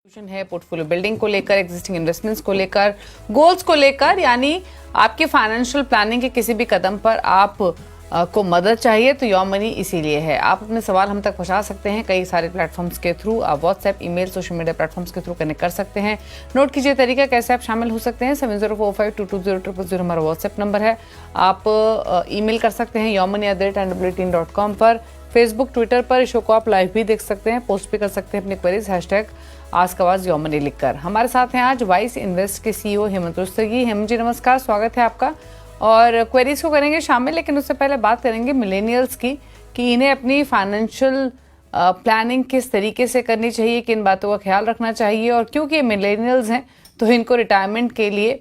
है portfolio building को लेकर, एग्जिस्टिंग इन्वेस्टमेंट्स को लेकर, गोल्स को लेकर, यानी आपके फाइनेंशियल प्लानिंग के किसी भी कदम पर आप को मदद चाहिए तो योर मनी इसीलिए है। आप अपने सवाल हम तक पहुंचा सकते हैं कई सारे प्लेटफॉर्म्स के थ्रू। आप WhatsApp, email, social media platforms के थ्रू कनेक्ट कर सकते हैं। नोट कीजिए तरीका कैसे आप शामिल हो सकते हैं। 7045220000 हमारा व्हाट्सएप नंबर है। आप ईमेल कर सकते हैं yourmoney@18.com पर। फेसबुक, ट्विटर पर इस शो को आप लाइव भी देख सकते हैं, पोस्ट भी कर सकते हैं अपनी क्वेरीज #AskAwaz लिखकर। हमारे साथ हैं आज वाइस इन्वेस्ट के CEO हेमंत रुस्तगी। हेमंत जी नमस्कार, स्वागत है आपका। और क्वेरीज को करेंगे शामिल, लेकिन उससे पहले बात करेंगे मिलेनियल्स की कि इन्हें अपनी फाइनेंशियल प्लानिंग किस तरीके से करनी चाहिए, किन बातों का ख्याल रखना चाहिए, और क्योंकि मिलेनियल्स हैं तो इनको रिटायरमेंट के लिए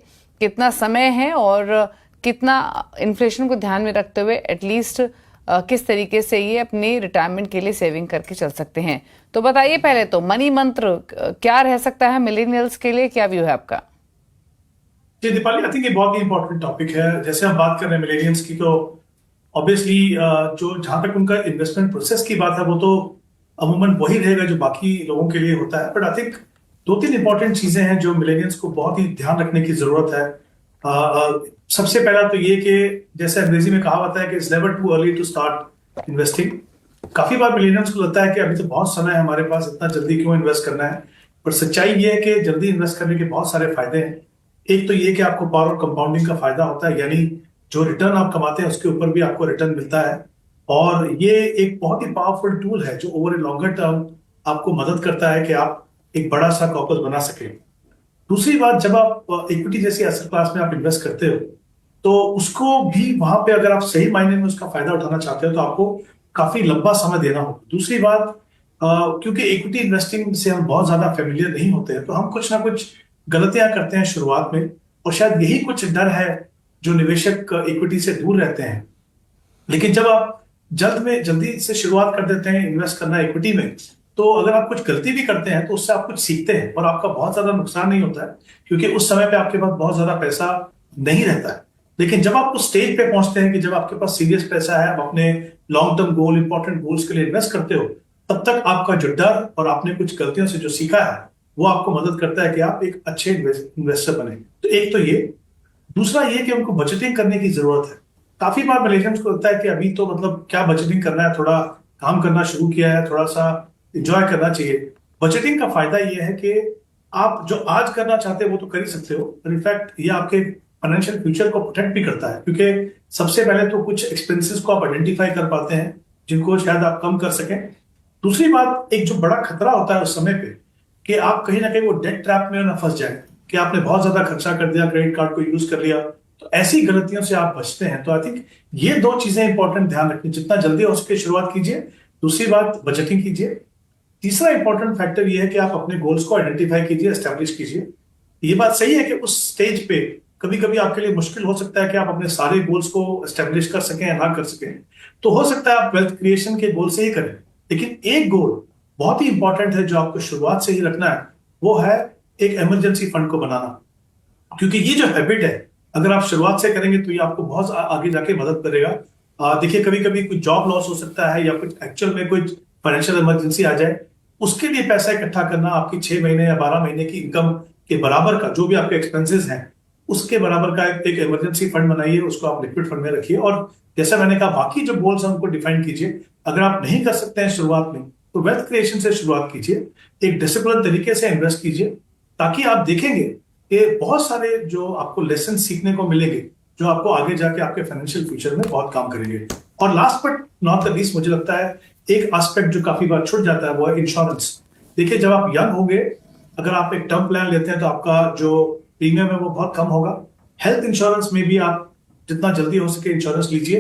कितना समय है और कितना इन्फ्लेशन को ध्यान में रखते हुए एटलीस्ट किस तरीके से ये अपनी रिटायरमेंट के लिए सेविंग करके चल सकते हैं। तो बताइए पहले तो मनी मंत्र क्या रह सकता है मिलेनियल्स के लिए, क्या व्यू है आपका? जी दीपाली, आई थिंक ये बहुत ही इंपॉर्टेंट टॉपिक है। जैसे हम बात कर रहे हैं मिलेनियल्स की, तो ऑब्वियसली जो जहां तक उनका इन्वेस्टमेंट प्रोसेस की बात है वो तो अमूमन वही रहेगा जो बाकी लोगों के लिए होता है। बट आई थिंक 2-3 इंपॉर्टेंट चीजें हैं जो मिलेनियल्स को बहुत ही ध्यान रखने की जरूरत है। सबसे पहला तो ये कि जैसे अंग्रेजी में कहावत है कि it's never too early to start investing. काफी बार मिलेनियल्स को लगता है कि अभी तो बहुत समय है हमारे पास, इतना जल्दी क्यों इन्वेस्ट करना है। पर सच्चाई ये है कि जल्दी इन्वेस्ट करने के बहुत सारे फायदे हैं। एक तो ये कि आपको पावर ऑफ कंपाउंडिंग का फायदा होता है, यानी जो रिटर्न आप कमाते हैं उसके ऊपर भी आपको रिटर्न मिलता है। और ये एक बहुत ही पावरफुल टूल है जो ओवर ए लॉन्गर टर्म आपको मदद करता है कि आप एक बड़ा सा कॉर्पस बना सके। दूसरी बात, जब आप इक्विटी जैसी एसेट क्लास में आप इन्वेस्ट करते हो तो उसको भी वहां पे अगर आप सही मायने में उसका फायदा उठाना चाहते हो तो आपको काफी लंबा समय देना होगा। दूसरी बात, क्योंकि इक्विटी इन्वेस्टिंग से हम बहुत ज्यादा फेमिलियर नहीं होते हैं तो हम कुछ ना कुछ गलतियां करते हैं शुरुआत में, और शायद यही कुछ डर है जो निवेशक इक्विटी से दूर रहते हैं। लेकिन जब आप जल्दी से शुरुआत कर देते हैं इन्वेस्ट करना इक्विटी में, तो अगर आप कुछ गलती भी करते हैं तो उससे आप कुछ सीखते हैं और आपका बहुत ज्यादा नुकसान नहीं होता है, क्योंकि उस समय पे आपके पास बहुत ज्यादा पैसा नहीं रहता है। लेकिन जब आप उस स्टेज पे पहुंचते हैं कि जब आपके पास सीरियस पैसा है, आप अपने long term goal, important goals के लिए इन्वेस्ट करते हो, तब तक आपका जो डर और आपने कुछ गलतियों से जो सीखा है वो आपको मदद करता है कि आप एक अच्छे इन्वेस्टर बने। तो एक तो ये। दूसरा ये कि उनको बजटिंग करने की जरूरत है। काफी बार मिलेनियल्स को लगता है कि अभी तो मतलब क्या बजटिंग करना है, थोड़ा काम करना शुरू किया है, थोड़ा सा एंजॉय करना चाहिए। बजटिंग का फायदा ये है कि आप जो आज करना चाहते हो वो तो कर ही सकते हो, और इनफैक्ट ये आपके फाइनेंशियल फ्यूचर को प्रोटेक्ट भी करता है, क्योंकि सबसे पहले तो कुछ एक्सपेंसेस को आप आइडेंटिफाई कर पाते हैं जिनको शायद आप कम कर सकें। दूसरी बात, एक जो बड़ा खतरा होता है उस समय पे कि आप कहीं ना कहीं वो डेट ट्रैप में ना फंस जाए कि आपने बहुत ज्यादा खर्चा कर दिया, क्रेडिट कार्ड को यूज कर लिया, तो ऐसी गलतियों से आप बचते हैं। तो आई थिंक ये 2 चीजें इंपॉर्टेंट ध्यान रखनी, जितना जल्दी हो सके शुरुआत कीजिए। दूसरी बात, बजटिंग कीजिए। तीसरा इंपॉर्टेंट फैक्टर ये है कि आप अपने गोल्स को आइडेंटिफाई कीजिए, एस्टेब्लिश कीजिए। ये बात सही है कि उस स्टेज पे कभी कभी आपके लिए मुश्किल हो सकता है कि आप अपने सारे गोल्स को एस्टेब्लिश कर सकें या ना कर सकें, तो हो सकता है आप वेल्थ क्रिएशन के गोल से ही करें। लेकिन एक गोल बहुत ही इंपॉर्टेंट है जो आपको शुरुआत से ही रखना है, वो है एक इमरजेंसी फंड को बनाना। क्योंकि ये जो हैबिट है, अगर आप शुरुआत से करेंगे तो ये आपको बहुत आगे जाके मदद करेगा। देखिए, कभी कभी कुछ जॉब लॉस हो सकता है या कुछ एक्चुअल में कुछ फाइनेंशियल इमरजेंसी आ जाए, उसके लिए पैसा इकट्ठा करना आपकी 6 महीने या 12 महीने की इनकम के बराबर का, जो भी आपके एक्सपेंसेस हैं उसके बराबर का एक इमरजेंसी फंड बनाइए, उसको आप लिक्विड फंड में रखिए। और जैसा मैंने कहा, बाकी जो गोल्स हैं उनको डिफाइन कीजिए। अगर आप नहीं कर सकते हैं शुरुआत में तो वेल्थ क्रिएशन से शुरुआत कीजिए, एक डिसिप्लिन तरीके से इन्वेस्ट कीजिए, ताकि आप देखेंगे कि बहुत सारे जो आपको लेसन सीखने को मिलेंगे जो आपको आगे जाके आपके फाइनेंशियल फ्यूचर में बहुत काम करेंगे। और last but not the least, मुझे लगता है एक एस्पेक्ट जो काफी बार छूट जाता है वो है इंश्योरेंस। देखिए, जब आप यंग होंगे, अगर आप एक टर्म प्लान लेते हैं तो आपका जो प्रीमियम है वो बहुत कम होगा। हेल्थ इंश्योरेंस में भी आप जितना जल्दी हो सके इंश्योरेंस लीजिए।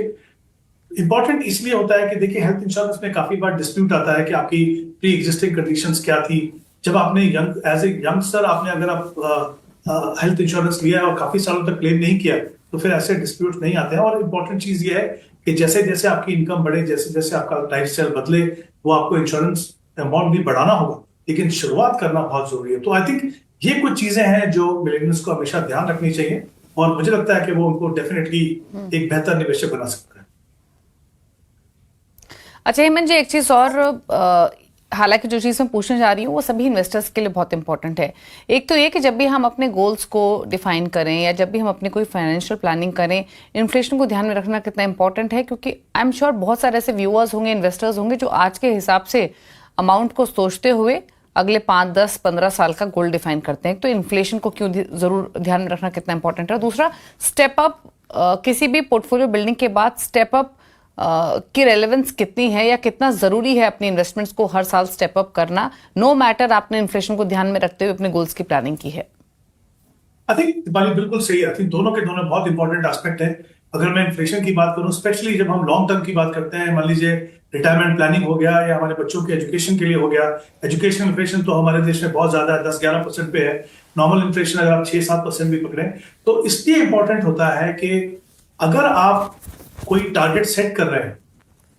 इंपॉर्टेंट इसलिए होता है कि देखिए, हेल्थ इंश्योरेंस में काफी बार डिस्प्यूट आता है कि आपकी प्री एग्जिस्टिंग कंडीशंस क्या थी। जब आपने एज ए यंगस्टर आपने अगर आप हेल्थ इंश्योरेंस लिया है और काफी सालों तक क्लेम नहीं किया, तो फिर ऐसे डिस्प्यूट नहीं आते हैं। और इंपॉर्टेंट चीज ये है कि जैसे जैसे आपकी इनकम बढ़े, जैसे जैसे आपका लाइफ स्टाइल बदले, वो आपको इंश्योरेंस अमाउंट भी बढ़ाना होगा, लेकिन शुरुआत करना बहुत जरूरी है। तो आई थिंक ये कुछ चीजें हैं जो मिलेनियल्स को हमेशा ध्यान रखनी चाहिए, और मुझे लगता है कि वो उनको डेफिनेटली एक बेहतर निवेशक बना सकता है। अच्छा हेमंत जी, एक चीज और, हालांकि जो चीज़ मैं पूछने जा रही हूँ वो सभी इन्वेस्टर्स के लिए बहुत इंपॉर्टेंट है। एक तो ये कि जब भी हम अपने गोल्स को डिफाइन करें या जब भी हम अपनी कोई फाइनेंशियल प्लानिंग करें, इन्फ्लेशन को ध्यान में रखना कितना इंपॉर्टेंट है, क्योंकि आई एम श्योर बहुत सारे ऐसे व्यूअर्स होंगे, इन्वेस्टर्स होंगे जो आज के हिसाब से अमाउंट को सोचते हुए अगले 5, 10, 15 साल का गोल डिफाइन करते हैं। तो इन्फ्लेशन को क्यों जरूर ध्यान में रखना कितना इंपॉर्टेंट है। दूसरा, स्टेप अप, किसी भी पोर्टफोलियो बिल्डिंग के बाद स्टेप अप की रेलेवेंस कितनी है या कितना जरूरी है अपनी इन्वेस्टमेंट्स को हर साल स्टेप अप करना, नो मैटर आपने इन्फ्लेशन को ध्यान में रखते हुए अपने गोल्स की प्लानिंग की है। आई थिंक दीपाली बिल्कुल सही है। आई थिंक दोनों के दोनों बहुत इंपॉर्टेंट एस्पेक्ट है। अगर मैं इन्फ्लेशन की बात करूं, स्पेशली जब हम लॉन्ग टर्म की बात करते हैं, मान लीजिए रिटायरमेंट प्लानिंग हो गया या हमारे बच्चों के एजुकेशन के लिए हो गया। एजुकेशन इन्फ्लेशन तो हमारे देश में बहुत ज्यादा है, 10-11% पे है। नॉर्मल इन्फ्लेशन अगर आप 6-7% भी पकड़े तो इसलिए इंपॉर्टेंट होता है कि अगर आप कोई टारगेट सेट कर रहे हैं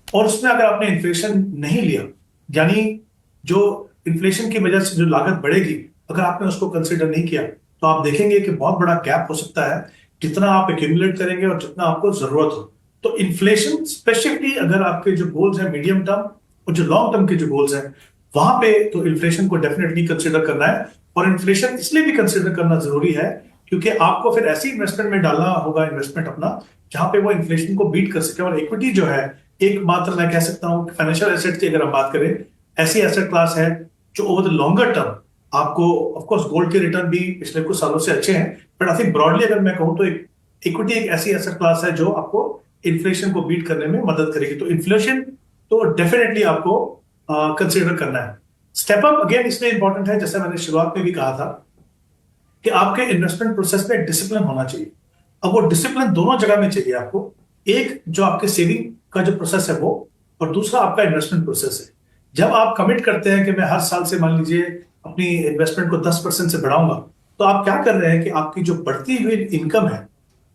और उसमें अगर आपने इन्फ्लेशन नहीं लिया, यानी जो इन्फ्लेशन की वजह से जो लागत बढ़ेगी, अगर आपने उसको कंसिडर नहीं किया, तो आप देखेंगे कि बहुत बड़ा गैप हो सकता है जितना आप एक्यूमुलेट करेंगे और जितना आपको जरूरत हो। तो इन्फ्लेशन स्पेसिफिकली अगर आपके जो गोल्स हैं मीडियम टर्म और जो लॉन्ग टर्म के जो गोल्स हैं, वहां पे तो इन्फ्लेशन को डेफिनेटली कंसिडर करना है। और इन्फ्लेशन इसलिए भी कंसिडर करना जरूरी है क्योंकि आपको फिर ऐसी इन्वेस्टमेंट में डालना होगा, इन्वेस्टमेंट अपना, जहां पे वो इन्फ्लेशन को बीट कर सके। और इक्विटी जो है, एकमात्र मैं कह सकता हूं फाइनेंशियल एसेट की अगर हम बात करें, ऐसी एसेट क्लास है जो ओवर द लॉन्गर टर्म आपको, ऑफ कोर्स गोल्ड के रिटर्न भी पिछले कुछ सालों से अच्छे हैं, बट आई थिंक ब्रॉडली अगर मैं कहूं तो इक्विटी एक ऐसी एसेट क्लास है जो आपको इन्फ्लेशन को बीट करने में मदद करेगी। तो इन्फ्लेशन तो डेफिनेटली आपको कंसिडर करना है। स्टेप अप अगेन इसलिए इंपॉर्टेंट है, जैसे मैंने शुरुआत में भी कहा था कि आपके इन्वेस्टमेंट प्रोसेस में डिसिप्लिन होना चाहिए। अब वो डिसिप्लिन दोनों जगह में चाहिए आपको, एक जो आपके सेविंग का जो प्रोसेस है वो, और दूसरा आपका इन्वेस्टमेंट प्रोसेस है। जब आप कमिट करते हैं कि मैं हर साल से मान लीजिए अपनी इन्वेस्टमेंट को 10% से बढ़ाऊंगा, तो आप क्या कर रहे हैं कि आपकी जो बढ़ती हुई इनकम है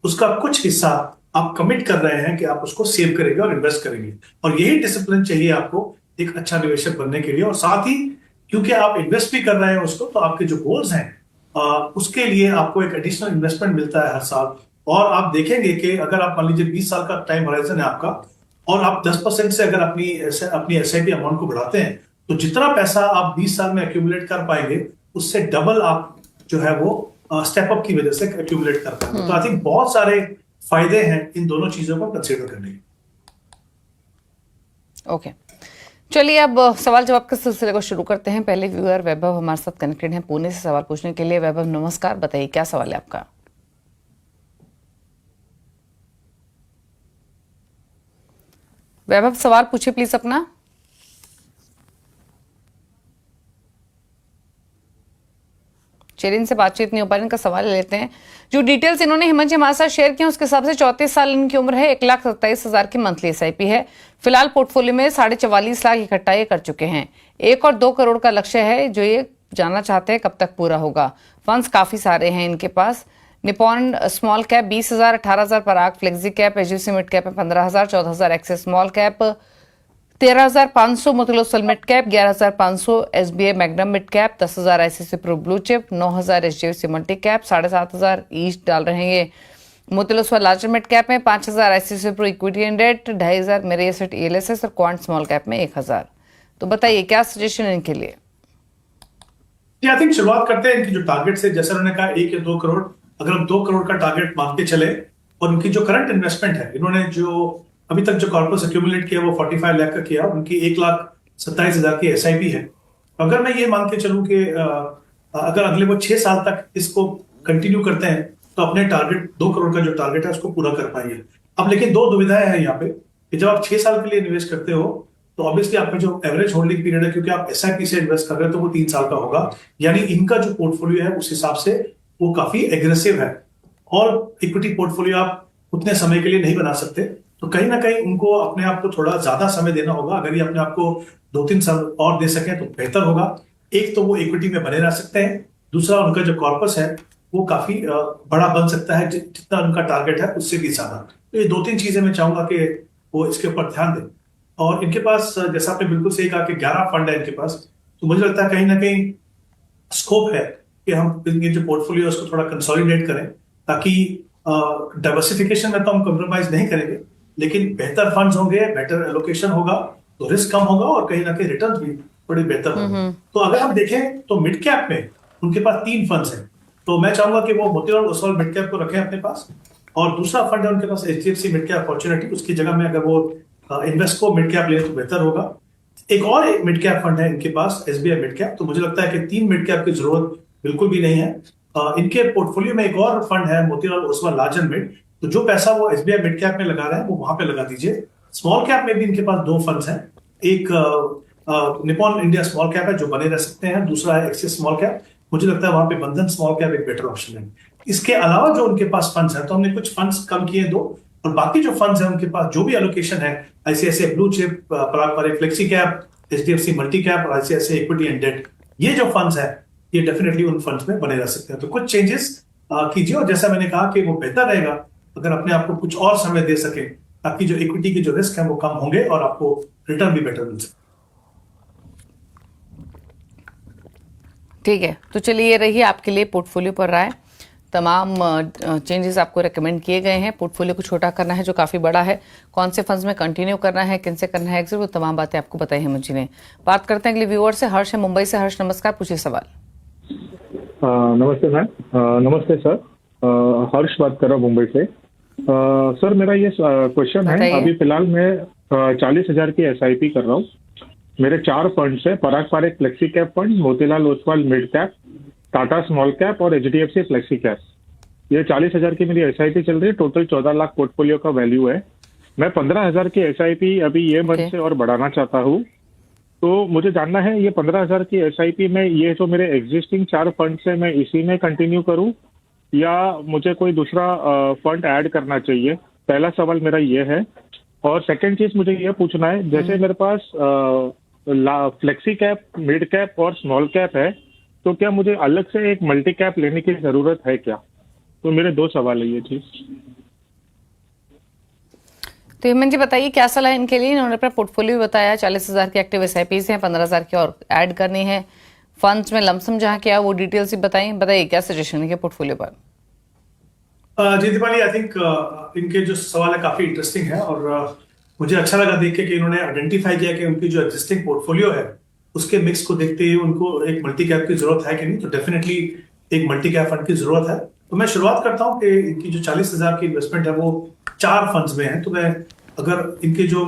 उसका कुछ हिस्सा आप कमिट कर रहे हैं कि आप उसको सेव करेंगे और इन्वेस्ट करेंगे। और यही डिसिप्लिन चाहिए आपको एक अच्छा निवेशक बनने के लिए। और साथ ही क्योंकि आप इन्वेस्ट भी कर रहे हैं उसको, तो आपके जो गोल्स हैं उसके लिए आपको एक एडिशनल इन्वेस्टमेंट मिलता है हर साल। और आप देखेंगे कि अगर आप मान लीजिए 20 साल का टाइम होराइजन है आपका, और आप 10% से अगर अपनी एसआईपी अमाउंट को बढ़ाते हैं, तो जितना पैसा आप 20 साल में एक्यूमुलेट कर पाएंगे उससे डबल आप जो है वो स्टेप अप की वजह से एक्यूमुलेट कर पाएंगे। तो आई थिंक बहुत सारे फायदे हैं इन दोनों चीजों को कंसिडर करने के। ओके, चलिए अब सवाल जवाब के सिलसिले को शुरू करते हैं। पहले व्यूअर वैभव हमारे साथ कनेक्टेड हैं पुणे से सवाल पूछने के लिए। वैभव नमस्कार, बताइए क्या सवाल है आपका। वैभव सवाल पूछिए प्लीज अपना। चलिए इनसे बातचीत नहीं हो पा रही, इनका सवाल लेते हैं। जो डिटेल्स इन्होंने हेमंत जी हमारे साथ शेयर किए उसके हिसाब से 34 साल इनकी उम्र है, 1,27,000 की मंथली एसआईपी है। फिलहाल पोर्टफोलियो में 44.5 लाख इकट्ठा ये कर चुके हैं। 1 और 2 करोड़ का लक्ष्य है जो ये जानना चाहते हैं कब तक पूरा होगा। फंड्स काफी सारे हैं इनके पास। Nippon small cap 20,000, 18,000 Parag flexi cap, HDFC mid cap 15,000, 14,000 Axis small cap, 13,500 Motilal Oswal mid cap, 11,500 SBI magnum mid cap, 10,000 ICICI pro blue chip, 9,000 HDFC multi cap, 7,500 ईस्ट डाल रहे हैं ये Motilal Oswal larger mid cap में, 5,000 ICICI pro equity and debt, 2,500 Mirae asset ELSS और Quant small cap में 1,000। तो बताइए क्या सजेशन है इनके लिए। आई थिंक शुरुआत करते हैं इनकी जो टारगेट से। जैसे उन्होंने कहा 1 या 2 करोड़, अगर हम 2 करोड़ का टारगेट मान के चले, और उनकी जो करंट इन्वेस्टमेंट है, इन्होंने जो अभी तक जो कॉर्पस एक्यूमुलेट किया वो 45 लाख का किया, उनकी 1,27,000 की एसआईपी है। अगर मैं ये मान के चलूं कि अगर अगले वो 6 साल तक इसको कंटिन्यू करते हैं तो अपने टारगेट 2 करोड़ का जो टारगेट है उसको पूरा कर पाएंगे। अब लेकिन 2 दुविधाएं हैं यहाँ पे कि जब आप 6 साल के लिए इन्वेस्ट करते हो तो ऑब्वियसली आपका जो एवरेज होल्डिंग पीरियड है, क्योंकि आप एसआईपी से इन्वेस्ट कर रहे हो, तो वो 3 साल का होगा। यानी इनका जो पोर्टफोलियो है उस हिसाब से वो काफी एग्रेसिव है, और इक्विटी पोर्टफोलियो आप उतने समय के लिए नहीं बना सकते। तो कहीं ना कहीं उनको अपने आप को थोड़ा ज्यादा समय देना होगा। अगर ये अपने आप को 2-3 साल और दे सकें तो बेहतर होगा। एक तो वो इक्विटी में बने रह सकते हैं, दूसरा उनका जो कॉर्पस है वो काफी बड़ा बन सकता है, जितना उनका टारगेट है उससे भी ज्यादा। तो ये 2-3 चीजें मैं चाहूंगा कि वो इसके ऊपर ध्यान दें। और इनके पास, जैसा आपने बिल्कुल सही कहा कि 11 फंड है इनके पास, तो मुझे लगता है कहीं ना कहीं स्कोप है कि हम इनके जो पोर्टफोलियो है उसको थोड़ा कंसोलिडेट करें, ताकि डाइवर्सिफिकेशन में तो हम कॉम्प्रोमाइज नहीं करेंगे, लेकिन बेहतर फंड्स होंगे, बेटर एलोकेशन होगा तो रिस्क कम होगा और कहीं ना कहीं रिटर्न भी थोड़ी बेहतर होगी। तो अगर हम देखें तो मिड कैप में उनके पास 3 फंड्स हैं, तो मैं चाहूंगा कि वो मोतीलाल ओसवाल मिड कैप को रखें अपने पास, और दूसरा फंड है उनके पास HDFC मिड कैप अपॉर्चुनिटी, उसकी जगह में अगर वो इन्वेस्को मिड कैप ले तो बेहतर होगा। एक और मिड कैप फंड है इनके पास SBI मिड कैप, तो मुझे लगता है कि 3 मिड कैप की जरूरत बिल्कुल भी नहीं है। इनके पोर्टफोलियो में एक और फंड है Motilal Oswal large and mid, तो जो पैसा वो SBI मिड कैप में लगा रहे हैं वो वहां पे लगा दीजिए। स्मॉल कैप में भी इनके पास 2 फंड्स हैं, एक निपॉन इंडिया स्मॉल कैप है जो बने रह सकते हैं, दूसरा है एक्सिस स्मॉल कैप। मुझे लगता है वहां पे बंधन स्मॉल कैप एक बेटर ऑप्शन है। इसके अलावा जो उनके पास फंड्स हैं, तो हमने कुछ फंड्स कम किए 2, और बाकी जो फंड्स हैं उनके पास जो भी एलोकेशन है, ICICI blue chip, Parag flexi cap, HDFC multi cap और ICICI इक्विटी एंड डेट, ये जो फंड्स है ये डेफिनेटली उन फंड्स में बने रह सकते हैं। तो कुछ चेंजेस कीजिए, और जैसा मैंने कहा कि वो बेहतर रहेगा अगर अपने आप को कुछ और समय दे सके, ताकि जो इक्विटी के जो रिस्क है वो कम होंगे और आपको रिटर्न भी बेटर मिल सके। ठीक है, तो चलिए ये रही आपके लिए पोर्टफोलियो पर राय। तमाम चेंजेस आपको रेकमेंड किए गए हैं। पोर्टफोलियो को छोटा करना है जो काफ़ी बड़ा है, कौन से फंड्स में कंटिन्यू करना है, किन से करना है एग्जिट, वो तमाम बातें आपको बताई हैं मुझे ने। बात करते हैं अगले व्यूअर से। हर्ष है मुंबई से। हर्ष नमस्कार, पूछिए सवाल। नमस्ते मैम। नमस्ते सर। हर्ष बात कर रहा हूँ मुंबई से। सर मेरा ये क्वेश्चन है, अभी फिलहाल मैं 40,000 की SIP कर रहा हूँ। मेरे 4 फंड्स है, Parag Parekh flexi cap fund, Motilal Oswal mid cap, Tata small cap और HDFC फ्लेक्सी कैप। ये 40,000 की मेरी SIP चल रही है। टोटल 14 लाख पोर्टफोलियो का वैल्यू है। मैं 15,000 की SIP अभी ये मंथ से और बढ़ाना चाहता हूँ। तो मुझे जानना है ये 15,000 की SIP में ये जो मेरे एग्जिस्टिंग 4 फंड्स है मैं इसी में कंटिन्यू करूँ या मुझे कोई दूसरा फंड ऐड करना चाहिए? पहला सवाल मेरा ये है। और सेकंड चीज मुझे ये पूछना है, जैसे मेरे पास फ्लेक्सी कैप, मिड कैप और स्मॉल कैप है, तो क्या मुझे अलग से एक मल्टी कैप लेने की जरूरत है क्या? तो मेरे 2 सवाल है ये चीज। तो हेमंत जी बताइए क्या सलाह इनके लिए। इन्होंने अपना पोर्टफोलियो बताया, 40,000 की एक्टिव SIPs हैं, 15,000 की और ऐड करनी है। फंड्स में लमसम जहां क्या वो डिटेल्स ही बताइए क्या सजेशन है पोर्टफोलियो पर। जी दीपाली, आई थिंक इनके जो सवाल है काफी इंटरेस्टिंग है, और मुझे अच्छा लगा देख के कि इन्होंने आइडेंटिफाई किया कि उनकी जो एग्जिस्टिंग पोर्टफोलियो है उसके मिक्स को देखते हुए उनको एक मल्टी कैप की जरूरत है कि नहीं। तो डेफिनेटली एक मल्टी कैप फंड की जरूरत है। तो मैं शुरुआत करता हूं कि इनकी जो 40,000 की इन्वेस्टमेंट है वो 4 फंड्स में है। तो मैं अगर इनके जो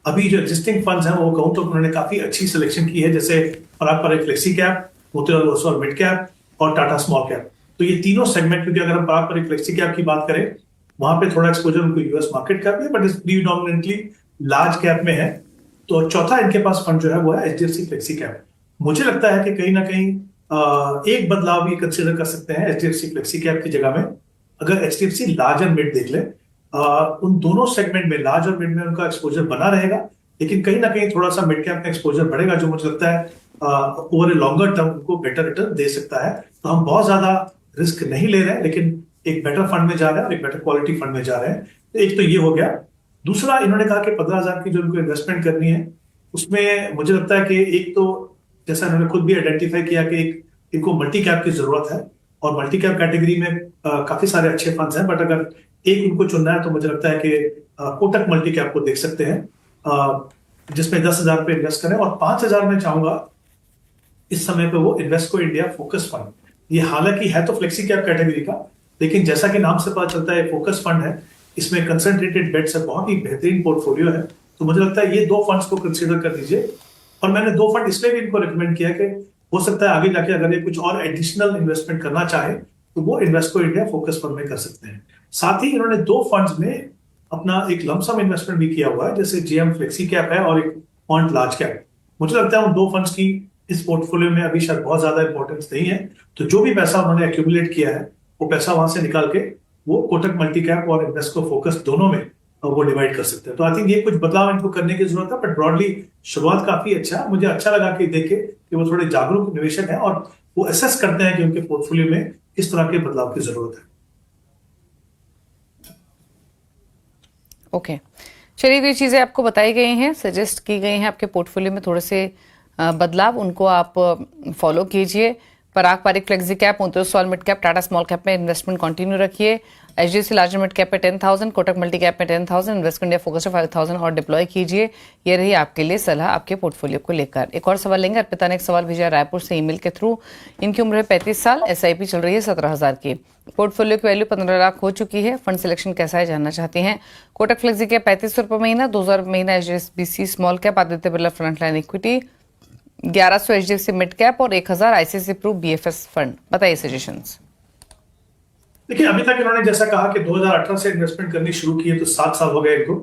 अभी जो एग्जिस्टिंग फंड्स हैं वो कहूँ तो उन्होंने काफी अच्छी सिलेक्शन की है, जैसे Parag Parekh flexi cap, Motilal Oswal mid cap और टाटा स्मॉल कैप। तो ये तीनों सेगमेंट, क्योंकि अगर हम पराग पारेख फ्लेक्सी कैप की बात करें वहां पे थोड़ा एक्सपोजर उनको US मार्केट कैप है, बट इस प्रीडोमिनेंटली लार्ज कैप में है। तो चौथा इनके पास फंड जो है वो है HDFC फ्लेक्सी कैप। मुझे लगता है कि कहीं ना कहीं एक बदलाव भी कंसिडर कर सकते हैं HDFC फ्लेक्सी कैप की जगह में। अगर HDFC लार्ज एंड मिड देख ले, उन दोनों सेगमेंट में लार्ज और मिड में उनका एक्सपोजर बना रहेगा, लेकिन कहीं ना कहीं थोड़ा सा मिड कैप में एक्सपोजर बढ़ेगा, जो मुझे लगता है ओवर ए लॉन्गर टर्म उनको बेटर रिटर्न दे सकता है। तो हम बहुत ज्यादा रिस्क नहीं ले रहे हैं, लेकिन एक बेटर फंड में जा रहे हैं और एक बेटर क्वालिटी फंड में जा रहे हैं। तो एक तो ये हो गया। दूसरा, इन्होंने कहा कि 15,000 की जो उनको इन्वेस्टमेंट करनी है उसमें मुझे लगता है कि एक तो जैसा इन्होंने खुद भी आइडेंटिफाई किया कि एक इनको मल्टी कैप की जरूरत है, और मल्टी कैप कैटेगरी में काफी सारे अच्छे फंड्स हैं, बट अगर एक उनको चुनना है तो मुझे लगता है कि कोटक मल्टी कैप को देख सकते हैं, जिसमें 10,000 रुपये इन्वेस्ट करें। और 5,000 में चाहूंगा इस समय पे वो इन्वेस्को इंडिया फोकस फंड, ये हालांकि है तो फ्लेक्सी कैप कैटेगरी का, लेकिन जैसा कि नाम से पता चलता है फोकस फंड है, इसमें कंसंट्रेटेड बेट्स है, बहुत ही बेहतरीन पोर्टफोलियो है। तो मुझे लगता है ये 2 फंड्स को कंसीडर कर दीजिए। और मैंने 2 फंड इसलिए भी इनको रिकमेंड किया कि हो सकता है आगे जाके अगर ये कुछ और एडिशनल इन्वेस्टमेंट करना चाहे तो वो इन्वेस्को इंडिया फोकस फंड में कर सकते हैं। साथ ही इन्होंने 2 फंड्स में अपना एक लमसम इन्वेस्टमेंट भी किया हुआ है, जैसे GM फ्लेक्सी कैप है और एक क्वांट लार्ज कैप। मुझे लगता है उन 2 फंड्स की इस पोर्टफोलियो में अभी शायद बहुत ज्यादा इंपॉर्टेंस नहीं है। तो जो भी पैसा उन्होंने एक्यूमुलेट किया है वो पैसा वहां से निकाल के वो कोटक मल्टी कैप और इन्वेस्को फोकस दोनों में वो डिवाइड कर सकते हैं। तो आई थिंक ये कुछ बदलाव इनको करने की जरूरत है, बट ब्रॉडली शुरुआत काफी अच्छा है। मुझे अच्छा लगा कि देखे कि वो थोड़े जागरूक निवेशक हैं और वो असेस करते हैं कि उनके पोर्टफोलियो में किस तरह के बदलाव की जरूरत है। ओके, चलिए तो ये चीज़ें आपको बताई गई हैं, सजेस्ट की गई हैं आपके पोर्टफोलियो में थोड़े से बदलाव, उनको आप फॉलो कीजिए। Parag Parekh flexi cap, Motilal Oswal mid cap, Tata small cap में इन्वेस्टमेंट कंटिन्यू रखिए। एचडीएफसी लार्ज मिड कैप पे 10,000, कोटक मल्टी कैप में 10,000, इन्वेस्ट इंडिया फोकस 5,000 और डिप्लॉय कीजिए। ये रही आपके लिए सलाह आपके पोर्टफोलियो को लेकर। एक और सवाल लेंगे। अर्पिता ने एक सवाल भेजा रायपुर से ईमेल के थ्रू। इनकी उम्र है 35 साल, एसआईपी चल रही है 17,000 की, पोर्टफोलियो की वैल्यू 15 लाख हो चुकी है। फंड सिलेक्शन कैसा है जानना चाहती हैं। कोटक फ्लेक्सी कैप 3500 रुपये महीना, 2,000 रुपये महीना HDFC small cap, Aditya Birla frontline equity, 1100 HDFC mid cap और 1,000 आईसीआईसीआई प्रूफ बीएफएस फंड। बताइए सजेशंस। देखिए, अभी तक इन्होंने जैसा कहा कि 2018 से इन्वेस्टमेंट करनी शुरू की है, तो 7 साल हो गए इनको।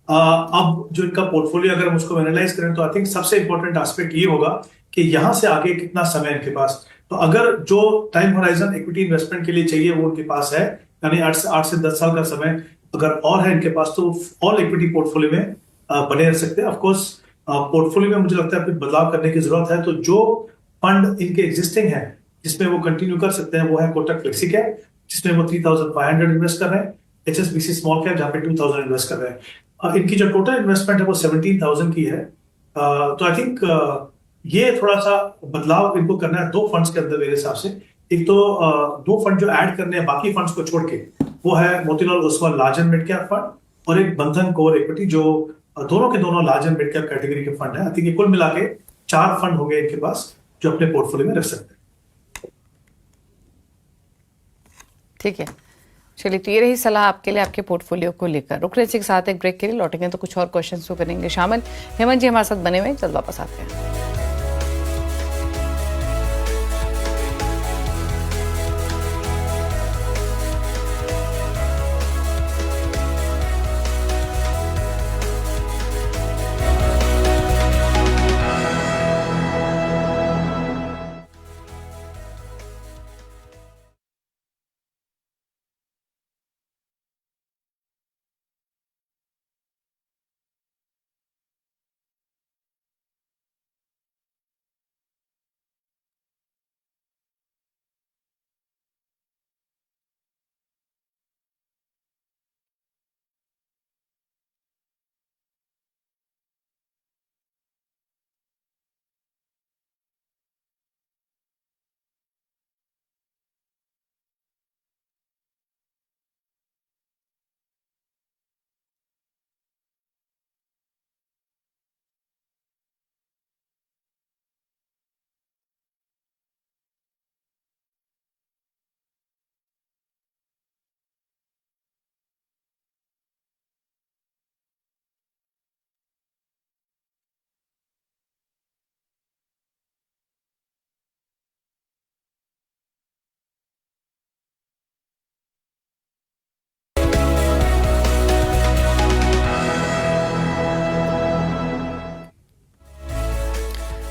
अब जो इनका पोर्टफोलियो अगर हम उसको एनालाइज करें तो आई थिंक सबसे इंपॉर्टेंट एस्पेक्ट ये होगा कि यहां से आगे कितना समय इनके पास। तो अगर जो टाइम होराइजन इक्विटी इन्वेस्टमेंट के लिए चाहिए वो उनके पास है, यानी 8 से 10 साल का समय अगर और है इनके पास, तो ऑल इक्विटी पोर्टफोलियो में बने रह सकते हैं। ऑफकोर्स पोर्टफोलियो में मुझे लगता है कुछ बदलाव करने की जरूरत है। तो जो फंड इनके एग्जिस्टिंग है जिसमें वो कंटिन्यू कर सकते हैं वो है कोटक फ्लेक्सी कैप, जिसमें वो 3,500 इन्वेस्ट कर रहे हैं, एचएसबीसी स्मॉल कैप जहां पे 2,000 इन्वेस्ट कर रहे हैं। इनकी जो टोटल इन्वेस्टमेंट है वो 17,000 की है। तो आई थिंक ये थोड़ा सा बदलाव इनको करना है दो फंड्स के अंदर मेरे हिसाब से। एक तो दो फंड जो ऐड करने हैं बाकी फंड्स को छोड़ के, वो है Motilal Oswal large and mid cap fund और एक बंधन कोर इक्विटी, जो दोनों के दोनों large and mid cap category के फंड है। आई थिंक कुल मिला के 4 फंड होंगे इनके पास जो अपने पोर्टफोलियो में रख सकते हैं। ठीक है, चलिए, तो ये रही सलाह आपके लिए आपके पोर्टफोलियो को लेकर। रुक रहे के साथ एक ब्रेक के लिए, लौटेंगे तो कुछ और क्वेश्चंस को करेंगे शामिल। हेमंत जी हमारे साथ बने हुए, जल्द वापस आते हैं।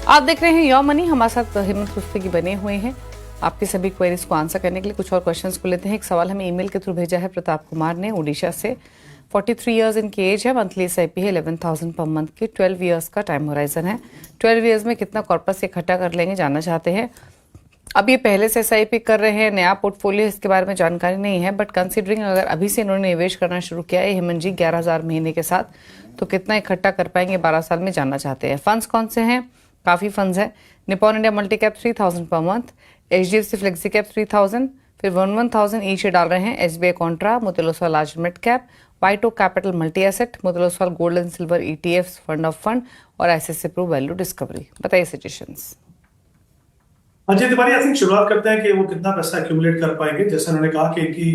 आप देख रहे हैं योर मनी, हमारे साथ हेमंत रुस्तगी बने हुए हैं आपकी सभी क्वेरीज को आंसर करने के लिए। कुछ और क्वेश्चंस को लेते हैं। एक सवाल हमें ईमेल के थ्रू भेजा है प्रताप कुमार ने उड़ीसा से। 43 इयर्स इनकी एज है, मंथली एसआईपी है 11,000 पर मंथ की, 12 इयर्स का टाइम होराइजन है। 12 इयर्स में कितना कॉर्पस इकट्ठा कर लेंगे जानना चाहते हैं। अब ये पहले से एसआईपी कर रहे हैं, नया पोर्टफोलियो, इसके बारे में जानकारी नहीं है, बट कंसिडरिंग अगर अभी से इन्होंने निवेश करना शुरू किया है हेमंत जी 11,000 महीने के साथ, तो कितना इकट्ठा कर पाएंगे 12 साल में जानना चाहते हैं। फंड्स कौन से हैं? काफ़ी फंड्स हैं। Nippon India multi cap 3,000 per month, HDFC flexi cap 3,000, फिर 1,000 ईच डाल रहे हैं SBI contra, Motilal Oswal large mid cap, White Oak capital multi asset, Motilal Oswal gold and silver ETF fund of fund और आईसीआईसीआई प्रूफ वैल्यू डिस्कवरी। बताइए suggestions. Ajay Tiwari, I think शुरुआत करते हैं कि वो कितना पैसा एक्यूमुलेट कर पाएंगे। जैसे उन्होंने कहा कि इनकी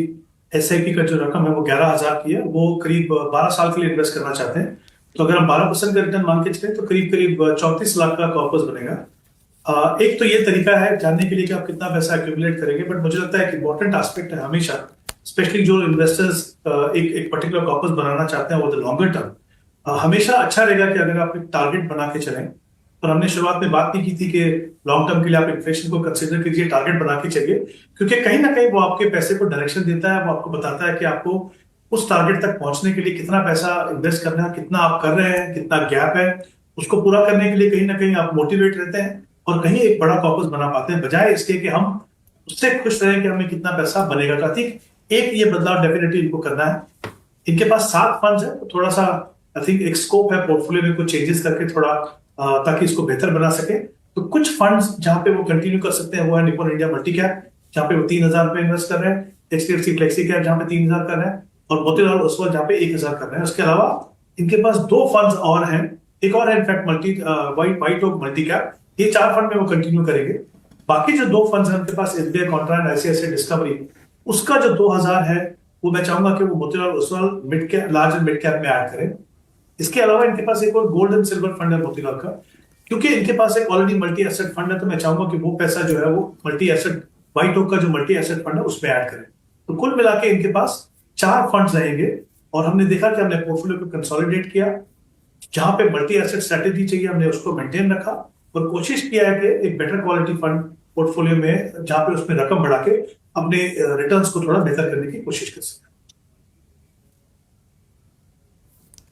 एसआईपी का जो रकम है वो 11,000 की है, वो करीब 12 साल के लिए इन्वेस्ट करना चाहते हैं। तो अगर हम 12% का रिटर्न मान के चले तो करीब करीब 34 लाख का कॉर्पस बनेगा। एक तो ये तरीका है जानने के लिए कि आप कितना पैसा एक्यूमुलेट करेंगे, बट मुझे लगता है कि इंपॉर्टेंट एस्पेक्ट है हमेशा, स्पेशली जो इन्वेस्टर्स एक पर्टिकुलर कॉर्पस बनाना चाहते हैं वो द लॉन्गर टर्म, हमेशा अच्छा रहेगा कि अगर आप एक टारगेट बना के चलें। और हमने शुरुआत में बात नहीं की थी कि लॉन्ग टर्म के लिए आप इन्फ्लेशन को कंसीडर कीजिए, टारगेट बना के चलिए, क्योंकि कहीं ना कहीं वो आपके पैसे को डायरेक्शन देता है, वो आपको बताता है कि आपको उस टारगेट तक पहुंचने के लिए कितना पैसा इन्वेस्ट करना है, कितना आप कर रहे हैं, कितना गैप है, उसको पूरा करने के लिए कहीं ना कहीं आप मोटिवेट रहते हैं और कहीं एक बड़ा कॉर्पस बना पाते हैं, बजाय इसके कि हम उससे खुश रहे कि हमें कितना पैसा बनेगा। तो आई थिंक एक ये बदलाव डेफिनेटली इनको करना है। इनके पास 7 फंड्स है, तो थोड़ा सा आई थिंक एक स्कोप है पोर्टफोलियो में कुछ चेंजेस करके थोड़ा ताकि इसको बेहतर बना सके। तो कुछ फंड्स जहां पे वो कंटिन्यू कर सकते हैं वो है निप्पॉन इंडिया मल्टी कैप, जहां पे वो 3,000 रुपए इन्वेस्ट कर रहे हैं, HDFC फ्लेक्सी कैप जहां पे 3,000 कर रहे हैं, और मोतीलाल ओसवाल जहां पे 1,000 कर रहे हैं। उसके अलावा इनके पास 2 फंड्स और हैं, एक और है in fact multi white oak multi cap. ये 4 फंड में वो कंटिन्यू करेंगे। बाकी जो 2 फंड्स हैं उनके पास SBI Contra and ICICI discovery, उसका जो 2,000 है वो मैं चाहूंगा कि वो Motilal Oswal mid cap, large and mid cap में ऐड करें। इसके अलावा इनके पास एक और गोल्ड एंड सिल्वर फंड है मोतीलाल का, क्योंकि इनके पास एक ऑलरेडी मल्टी एसेट फंड है, तो मैं चाहूंगा कि वो पैसा जो है वो मल्टी एसेट व्हाइट ओक का जो मल्टी एसेट फंड है उसमें ऐड करें। तो कुल मिला के इनके पास 4 फंड्स रहेंगे, और हमने देखा कि हमने पोर्टफोलियो को कंसोलिडेट किया, जहां पे मल्टी एसेट स्ट्रेटेजी चाहिए हमने उसको मेंटेन रखा, और कोशिश किया है कि एक बेटर क्वालिटी फंड पोर्टफोलियो में जहां पे उसमें रकम बढ़ा के अपने रिटर्न्स को थोड़ा बेहतर करने की कोशिश कर सकते हैं।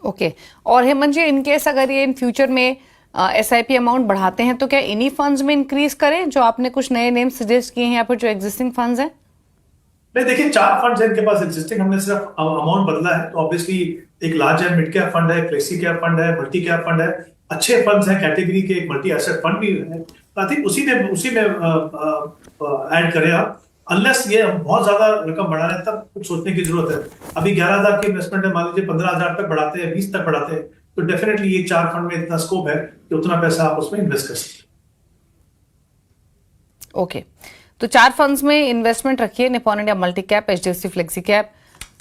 ओके और हेमंत जी, इनकेस अगर ये इन फ्यूचर में SIP अमाउंट बढ़ाते हैं तो क्या इन्हीं फंड्स में इंक्रीज करें जो आपने कुछ नए नेम सजेस्ट किए हैं, या फिर जो एग्जिस्टिंग फंड्स हैं? नहीं, देखिए 4 फंड्स हैं इनके पास एग्जिस्टिंग, हमने सिर्फ अमाउंट बदला है। तो ऑब्वियसली एक large and mid cap fund है, फ्लेक्सी कैप फंड है, मल्टी कैप फंड है, अच्छे फंड्स हैं कैटेगरी के, एक मल्टी एसेट फंड भी है। आई थिंक उसी में ऐड करें आप, अनलेस ये बहुत ज्यादा रकम बढ़ा रहे हैं तब कुछ सोचने की जरूरत है। अभी 11,000 की इन्वेस्टमेंट है, मान लीजिए 15,000 तक बढ़ाते हैं, 20 तक बढ़ाते हैं, तो डेफिनेटली ये 4 फंड में इतना स्कोप है कि उतना पैसा आप उसमें इन्वेस्ट कर सकते हैं। ओके तो 4 फंड्स में इन्वेस्टमेंट रखिए, Nippon India multi cap, HDFC flexi cap,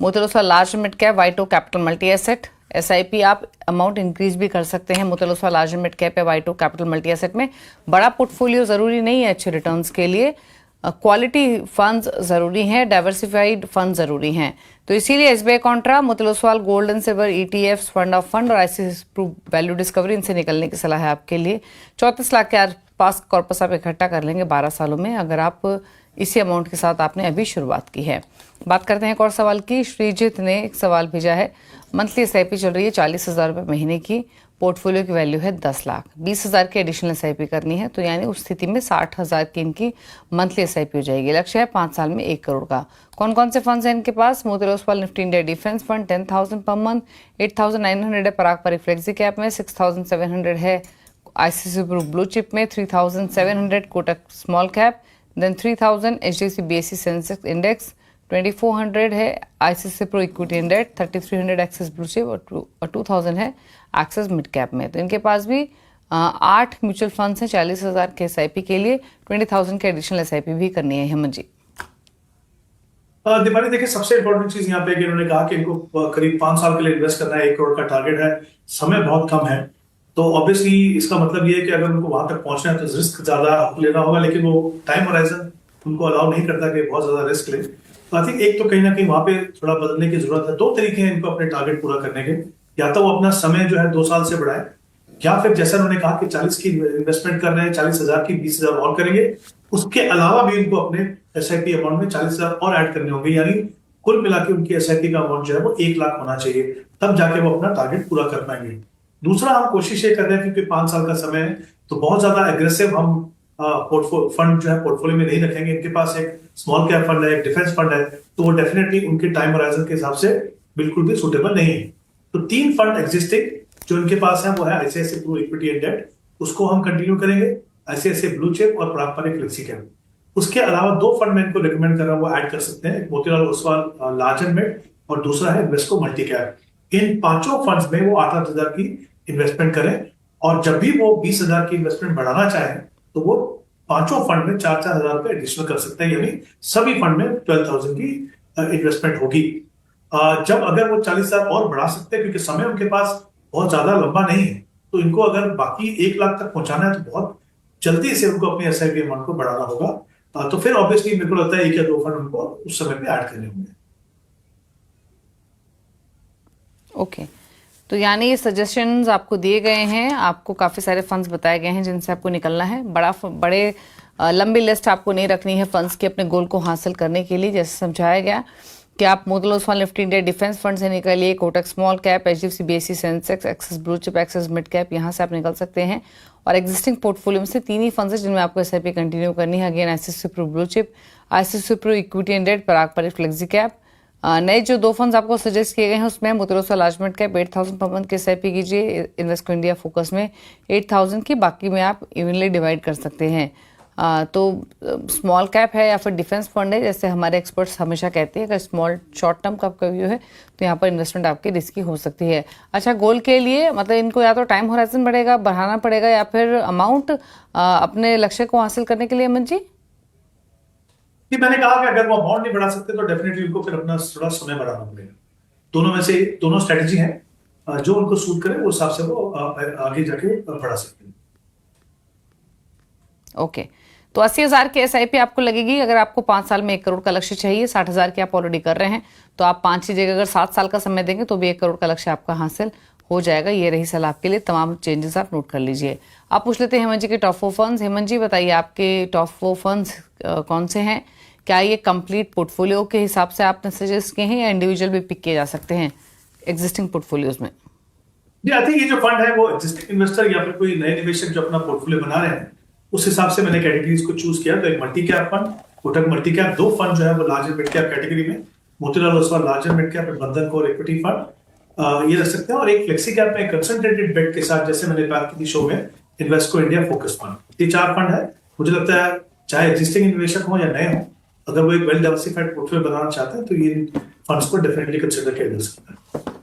Motilal Oswal large mid cap, White Oak Capital multi asset. SIP आप अमाउंट इंक्रीज भी कर सकते हैं Motilal Oswal large mid cap या White Oak Capital multi asset में। बड़ा पोर्टफोलियो जरूरी नहीं है अच्छे रिटर्न्स के लिए, क्वालिटी फंड्स जरूरी हैं, डाइवर्सिफाइड फंड जरूरी हैं। तो इसीलिए SBI Contra, Motilal Oswal gold and silver ETFs, fund of fund और ICICI वैल्यू डिस्कवरी, इनसे निकलने की सलाह है आपके लिए। 34 लाख के पास कॉर्पस आप इकट्ठा कर लेंगे 12 सालों में, अगर आप इसी अमाउंट के साथ आपने अभी शुरुआत की है। बात करते हैं एक और सवाल की। श्रीजित ने एक सवाल भेजा है, मंथली SIP चल रही है 40,000 रुपये महीने की, पोर्टफोलियो की वैल्यू है 10 लाख, 20,000 की एडिशनल SIP करनी है, तो यानी उस स्थिति में 60,000 की इनकी मंथली SIP हो जाएगी। लक्ष्य है 5 साल में 1 करोड़ का। कौन कौन से फंड्स हैं इनके पास? Motilal Oswal Nifty India defence fund 10,000 per month, 8,900 है पराग परिक फ्लेक्सी कैप में, 6,700 है ICICI ब्लू चिप में, 3,700 Kotak small cap, then 3,000 HDFC BSE Sensex index, 2,400 है ICICI pro equity index, 3,300 Axis blue chip और 2,000 है एक्सिस मिड कैप में। तो इनके पास भी 8 म्यूचुअल फंड्स हैं 40,000 के SIP के लिए, 20,000 के एडिशनल SIP भी करनी है। हेमंत जी दीपाली, देखिए सबसे इंपॉर्टेंट चीज यहाँ पे कि उन्होंने कहा कि इनको करीब 5 साल के लिए इन्वेस्ट करना है, 1 करोड़ का टारगेट है, समय बहुत कम है, तो ऑब्वियसली इसका मतलब ये है कि अगर उनको वहां तक पहुंचना है तो रिस्क ज्यादा लेना होगा, लेकिन वो टाइम होराइजन उनको अलाउ नहीं करता कि बहुत ज्यादा रिस्क ले। तो आई थिंक एक तो कहीं ना कहीं वहां पे थोड़ा बदलने की जरूरत है। 2 तरीके हैं इनको अपने टारगेट पूरा करने के, या तो वो अपना समय जो है 2 साल से बढ़ाए, या फिर जैसा उन्होंने कहा कि 40 की इन्वेस्टमेंट कर रहे हैं, 40,000 की 20,000 और करेंगे, उसके अलावा भी इनको अपने SIP अमाउंट में 40,000 और ऐड करने होंगे, यानी कुल मिला के उनकी SIP का अमाउंट जो है वो 1 लाख होना चाहिए, तब जाके वो अपना टारगेट पूरा कर पाएंगे। दूसरा, हम कोशिश ये कर रहे हैं क्योंकि 5 साल का समय है, तो बहुत ज्यादा एग्रेसिव हम फंड जो है पोर्टफोलियो में नहीं रखेंगे। इनके पास एक स्मॉल कैप फंड है, एक डिफेंस फंड है, तो वो डेफिनेटली उनके टाइम होराइजन के हिसाब से बिल्कुल भी सुटेबल नहीं है। तो 3 फंड एग्जिस्टिंग जो इनके पास है वो है ICICI प्रो इक्विटी इंडेक्स, उसको हम कंटिन्यू करेंगे, ICICI ब्लू चिप और पारंपरिक फ्लेक्सी कैप। उसके अलावा 2 फंड मैं इनको रिकमेंड कर रहा हूँ, वो ऐड कर सकते हैं, Motilal Oswal large and mid और दूसरा है इन्वेस्को मल्टी कैप। इन 5 फंड्स में वो 8,000 की इन्वेस्टमेंट करें, और जब भी वो 20,000 की इन्वेस्टमेंट बढ़ाना चाहें तो वो 5 फंड में 4,000 रुपए एडिशनल कर सकते हैं, यानी सभी फंड में 12,000 की इन्वेस्टमेंट होगी। जब अगर वो 40,000 और बढ़ा सकते हैं, क्योंकि समय उनके पास बहुत ज्यादा लंबा नहीं है, तो इनको अगर बाकी 1 लाख तक पहुंचाना है तो बहुत जल्दी से उनको अपनी SIP अमाउंट को बढ़ाना होगा। तो फिर ऑब्वियसली मेरे को लगता है 1 या 2 फंड उनको उस समय पे ऐड करने होंगे। ओके तो यानी ये सजेशंस आपको दिए गए हैं, आपको काफ़ी सारे फंड्स बताए गए हैं जिनसे आपको निकलना है। बड़े लंबी लिस्ट आपको नहीं रखनी है फंड्स के अपने गोल को हासिल करने के लिए। जैसे समझाया गया कि आप Motilal Oswal Nifty India defence fund से निकलिए, Kotak small cap, HDFC BSE Sensex, axis blue chip, axis mid cap, यहाँ से आप निकल सकते हैं। और एग्जिस्टिंग पोर्टफोलियो में से 3 ही फंड्स हैं जिनमें आपको SIP कंटिन्यू करनी है। Again ICICI pro blue chip, ICICI pro equity index, Parag Parekh flexi cap, नए जो 2 फंड्स आपको सजेस्ट किए गए हैं उसमें Motilal Oswal large mid cap 8,000 per month की एसआईपी कीजिए, इन्वेस्टको इंडिया फोकस में 8,000 की, बाकी में आप इवनली डिवाइड कर सकते हैं। तो स्मॉल कैप है या फिर डिफेंस फंड है, जैसे हमारे एक्सपर्ट्स हमेशा कहते हैं, अगर स्मॉल शॉर्ट टर्म का आपका व्यू है तो यहाँ पर इन्वेस्टमेंट आपकी रिस्की हो सकती है। अच्छा, गोल के लिए मतलब इनको या तो टाइम होराइजन बढ़ेगा, बढ़ाना पड़ेगा, या फिर अमाउंट अपने लक्ष्य को हासिल करने के लिए अमन जी? कि मैंने कहा कि अगर वो अमाउंट नहीं बढ़ा सकते तो डेफिनेटली उनको फिर अपना थोड़ा समय बढ़ाना पड़ेगा। दोनों में से दोनों स्ट्रेटेजी हैं, जो उनको सूट करे उस हिसाब से वो आगे जाके बढ़ा सकते हैं। ओके, तो 80,000 की एसआईपी आपको लगेगी। अगर आपको 5 साल में 1 करोड़ का लक्ष्य चाहिए, 60,000 की आप ऑलरेडी कर रहे हैं, तो आप 5 की जगह अगर 7 साल का समय देंगे तो भी 1 करोड़ का लक्ष्य आपका हासिल हो जाएगा। ये रही सलाह आपके लिए, तमाम चेंजेस आप नोट कर लीजिए। आप पूछ लेते हैं हेमंत जी के टॉप 4 फंड्स। हेमंत जी बताइए, आपके टॉप 4 फंड्स कौन से हैं? क्या ये कंप्लीट पोर्टफोलियो के हिसाब से आपने सजेस्ट किए हैं या इंडिविजुअल भी पिक किए जा सकते हैं एग्जिस्टिंग पोर्टफोलियोज में? जी, आई थिंक ये जो फंड है वो एग्जिस्टिंग इन्वेस्टर या फिर कोई नए निवेशक जो अपना पोर्टफोलियो बना रहे हैं उस हिसाब से मैंने कैटेगरीज को चूज किया। तो एक multi cap fund, Kotak multi cap, 2 fund जो है वो large and mid cap category में, Motilal Oswal large and mid cap, Bandhan core equity fund, ये रख सकते हैं। और एक फ्लेक्सी कैप में कंसंट्रेटेड बेट के साथ, जैसे मैंने बात की थी शो में, इन्वेस्टको इंडिया फोकस फंड। ये 4 फंड है। मुझे लगता है चाहे एग्जिस्टिंग इन्वेस्टर हो या नए हो, अगर वो एक वेल डाइवर्सिफाइड पोर्टफोलियो बनाना चाहते हैं तो ये फंड्स को डेफिनेटली कंसीडर किया जा सकता है।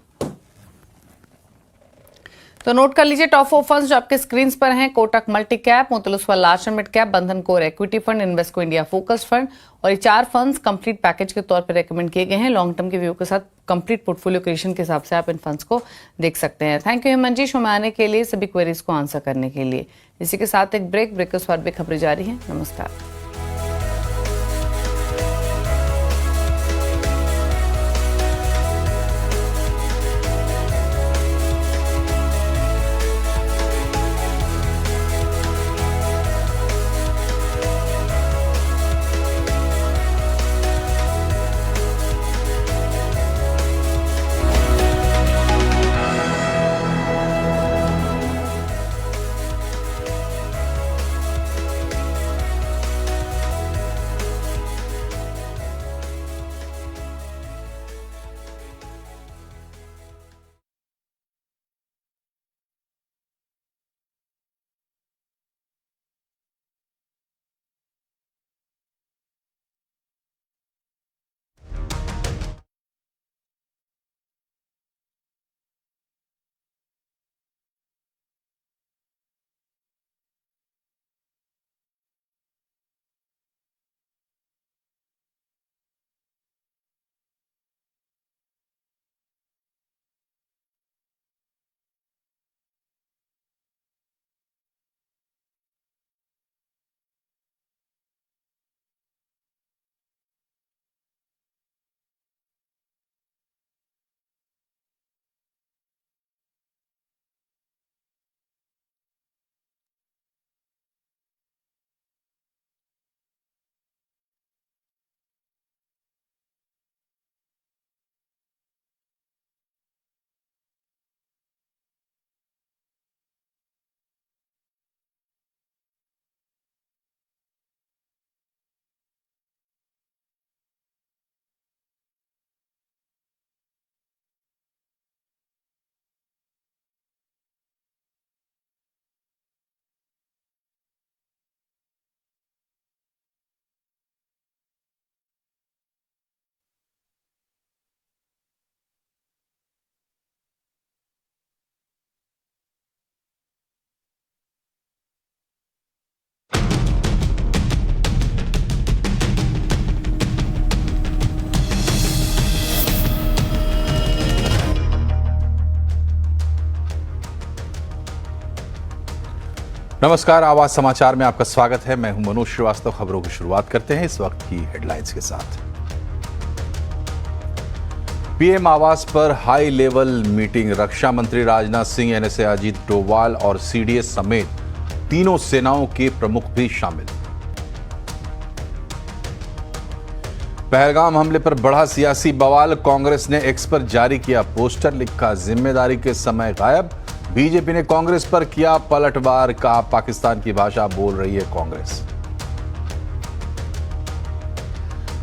तो नोट कर लीजिए टॉप 4 फंड्स जो आपके स्क्रीन पर हैं। Kotak multi cap, Motilal Oswal large and mid cap, Bandhan core equity fund, Invesco India focus fund. और ये 4 फंड्स कंप्लीट पैकेज के तौर पर रेकमेंड किए गए हैं। लॉन्ग टर्म के व्यू के साथ कंप्लीट पोर्टफोलियो क्रिएशन के हिसाब से आप इन फंड्स को देख सकते हैं। Thank you Hemant ji show में आने के लिए, सभी क्वेरीज को आंसर करने के लिए। इसी के साथ एक ब्रेक के बाद भी खबरें जारी हैं। नमस्कार। नमस्कार, आवाज समाचार में आपका स्वागत है। मैं हूं मनोज श्रीवास्तव। खबरों की शुरुआत करते हैं इस वक्त की हेडलाइंस के साथ। पीएम आवास पर हाई लेवल मीटिंग, रक्षा मंत्री राजनाथ सिंह, एनएसए अजीत डोवाल और सीडीएस समेत तीनों सेनाओं के प्रमुख भी शामिल। पहलगाम हमले पर बढ़ा सियासी बवाल, कांग्रेस ने एक्स पर जारी किया पोस्टर, लिखा जिम्मेदारी के समय गायब। बीजेपी ने कांग्रेस पर किया पलटवार, कहा पाकिस्तान की भाषा बोल रही है कांग्रेस।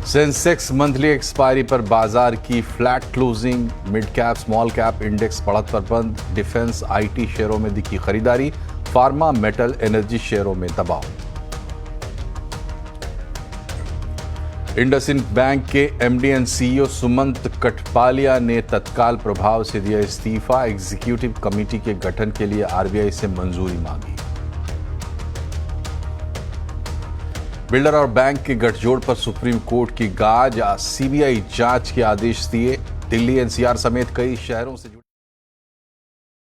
सेंसेक्स मंथली एक्सपायरी पर बाजार की flat closing, mid cap small cap index बढ़त पर बंद, डिफेंस आईटी शेयरों में दिखी खरीदारी, फार्मा मेटल एनर्जी शेयरों में दबाव। इंडसइंड बैंक के MD and CEO Sumant Kathpalia ने तत्काल प्रभाव से दिया इस्तीफा, एग्जीक्यूटिव कमेटी के गठन के लिए आरबीआई से मंजूरी मांगी। बिल्डर और बैंक के गठजोड़ पर सुप्रीम कोर्ट की गाज, सीबीआई जांच के आदेश दिए। दिल्ली एनसीआर समेत कई शहरों से